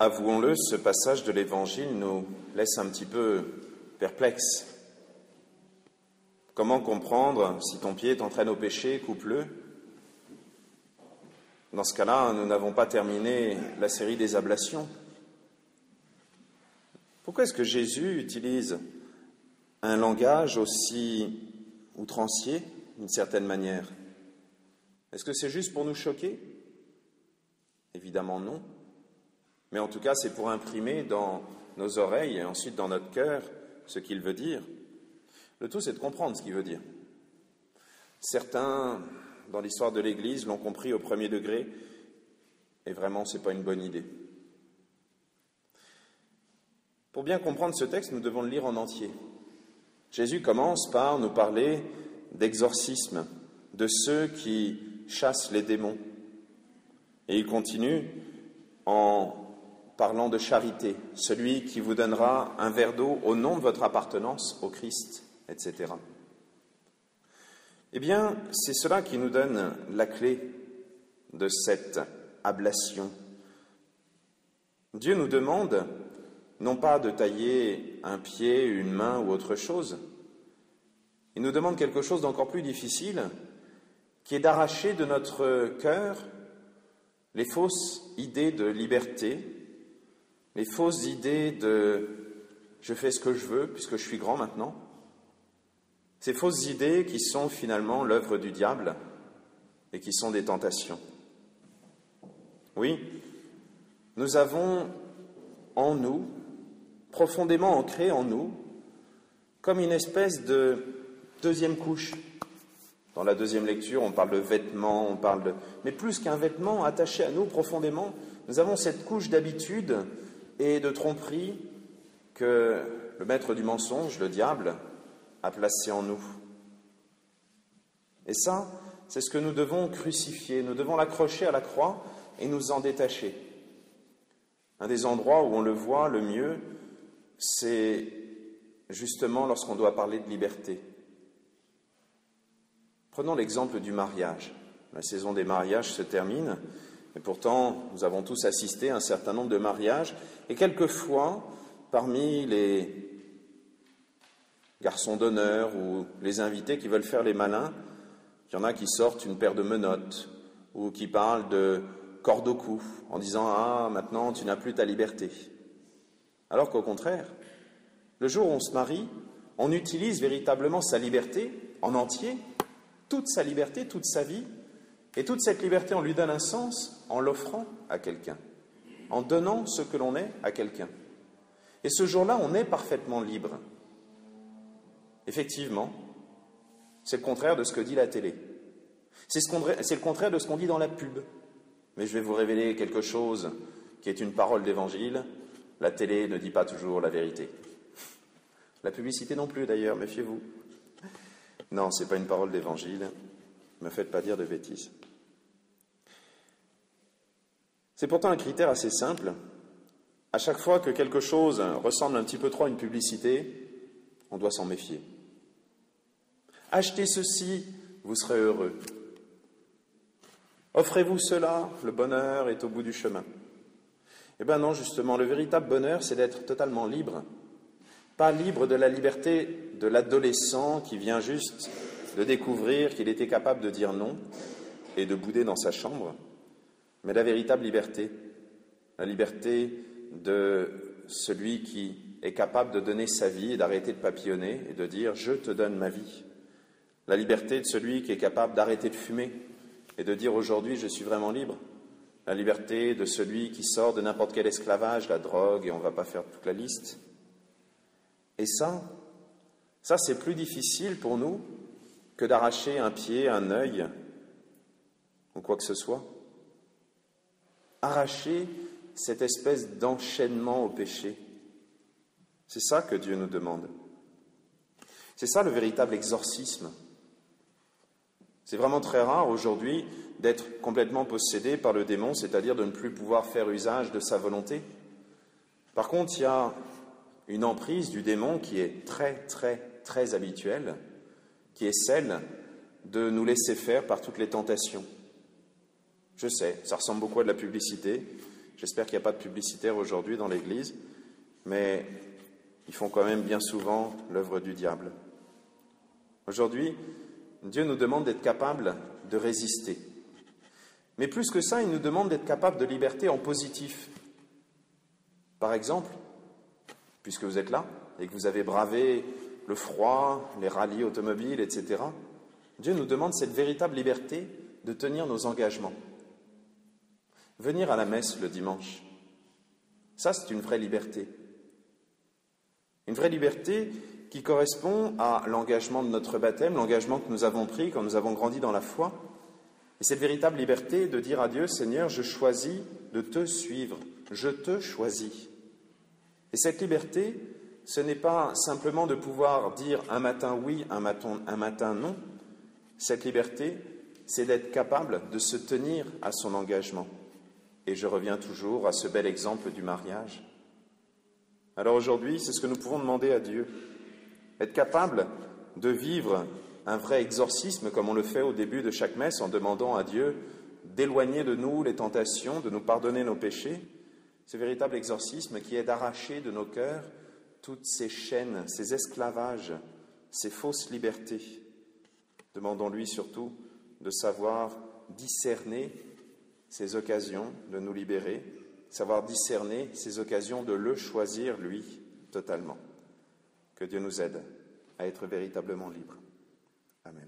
Avouons-le, ce passage de l'Évangile nous laisse un petit peu perplexes. Comment comprendre si ton pied t'entraîne au péché, coupe-le? Dans ce cas-là, nous n'avons pas terminé la série des ablations. Pourquoi est-ce que Jésus utilise un langage aussi outrancier, d'une certaine manière? Est-ce que c'est juste pour nous choquer? Évidemment non. Mais en tout cas, c'est pour imprimer dans nos oreilles et ensuite dans notre cœur ce qu'il veut dire. Le tout, c'est de comprendre ce qu'il veut dire. Certains, dans l'histoire de l'Église, l'ont compris au premier degré, et vraiment, ce n'est pas une bonne idée. Pour bien comprendre ce texte, nous devons le lire en entier. Jésus commence par nous parler d'exorcisme, de ceux qui chassent les démons. Et il continue en parlant de charité, celui qui vous donnera un verre d'eau au nom de votre appartenance au Christ, etc. Eh bien, c'est cela qui nous donne la clé de cette ablation. Dieu nous demande non pas de tailler un pied, une main ou autre chose, il nous demande quelque chose d'encore plus difficile, qui est d'arracher de notre cœur les fausses idées de liberté, les fausses idées de « je fais ce que je veux puisque je suis grand maintenant », ces fausses idées qui sont finalement l'œuvre du diable et qui sont des tentations. Oui, nous avons en nous, profondément ancré en nous, comme une espèce de deuxième couche. Dans la deuxième lecture, on parle de vêtements, mais plus qu'un vêtement attaché à nous profondément, nous avons cette couche d'habitude et de tromperie que le maître du mensonge, le diable, a placé en nous. Et ça, c'est ce que nous devons crucifier, nous devons l'accrocher à la croix et nous en détacher. Un des endroits où on le voit le mieux, c'est justement lorsqu'on doit parler de liberté. Prenons l'exemple du mariage. La saison des mariages se termine, et pourtant nous avons tous assisté à un certain nombre de mariages, et quelquefois, parmi les garçons d'honneur ou les invités qui veulent faire les malins, il y en a qui sortent une paire de menottes ou qui parlent de corde au cou en disant « Ah, maintenant tu n'as plus ta liberté ». Alors qu'au contraire, le jour où on se marie, on utilise véritablement sa liberté en entier, toute sa liberté, toute sa vie, et toute cette liberté, on lui donne un sens en l'offrant à quelqu'un, en donnant ce que l'on est à quelqu'un. Et ce jour-là, on est parfaitement libre. Effectivement, c'est le contraire de ce que dit la télé. C'est le contraire de ce qu'on dit dans la pub. Mais je vais vous révéler quelque chose qui est une parole d'évangile. La télé ne dit pas toujours la vérité. La publicité non plus d'ailleurs, méfiez-vous. Non, ce n'est pas une parole d'évangile. Ne me faites pas dire de bêtises. C'est pourtant un critère assez simple. À chaque fois que quelque chose ressemble un petit peu trop à une publicité, on doit s'en méfier. Achetez ceci, vous serez heureux. Offrez-vous cela, le bonheur est au bout du chemin. Eh bien non, justement, le véritable bonheur, c'est d'être totalement libre. Pas libre de la liberté de l'adolescent qui vient juste de découvrir qu'il était capable de dire non et de bouder dans sa chambre, mais la véritable liberté, la liberté de celui qui est capable de donner sa vie et d'arrêter de papillonner et de dire « je te donne ma vie ». La liberté de celui qui est capable d'arrêter de fumer et de dire « aujourd'hui je suis vraiment libre ». La liberté de celui qui sort de n'importe quel esclavage, la drogue, et on ne va pas faire toute la liste. Et ça c'est plus difficile pour nous que d'arracher un pied, un œil ou quoi que ce soit. Arracher cette espèce d'enchaînement au péché. C'est ça que Dieu nous demande. C'est ça le véritable exorcisme. C'est vraiment très rare aujourd'hui d'être complètement possédé par le démon, c'est-à-dire de ne plus pouvoir faire usage de sa volonté. Par contre, il y a une emprise du démon qui est très, très, très habituelle, qui est celle de nous laisser faire par toutes les tentations. Je sais, ça ressemble beaucoup à de la publicité. J'espère qu'il n'y a pas de publicitaires aujourd'hui dans l'Église, mais ils font quand même bien souvent l'œuvre du diable. Aujourd'hui, Dieu nous demande d'être capables de résister. Mais plus que ça, il nous demande d'être capables de liberté en positif. Par exemple, puisque vous êtes là et que vous avez bravé le froid, les rallyes automobiles, etc., Dieu nous demande cette véritable liberté de tenir nos engagements. Venir à la messe le dimanche, ça c'est une vraie liberté. Une vraie liberté qui correspond à l'engagement de notre baptême, l'engagement que nous avons pris quand nous avons grandi dans la foi. Et cette véritable liberté de dire à Dieu, Seigneur, je choisis de te suivre, je te choisis. Et cette liberté, ce n'est pas simplement de pouvoir dire un matin oui, un matin non. Cette liberté, c'est d'être capable de se tenir à son engagement. Et je reviens toujours à ce bel exemple du mariage. Alors aujourd'hui, c'est ce que nous pouvons demander à Dieu. Être capable de vivre un vrai exorcisme, comme on le fait au début de chaque messe, en demandant à Dieu d'éloigner de nous les tentations, de nous pardonner nos péchés. Ce véritable exorcisme qui est d'arracher de nos cœurs toutes ces chaînes, ces esclavages, ces fausses libertés. Demandons-lui surtout de savoir discerner ces occasions de nous libérer, savoir discerner ces occasions de le choisir, lui, totalement. Que Dieu nous aide à être véritablement libres. Amen.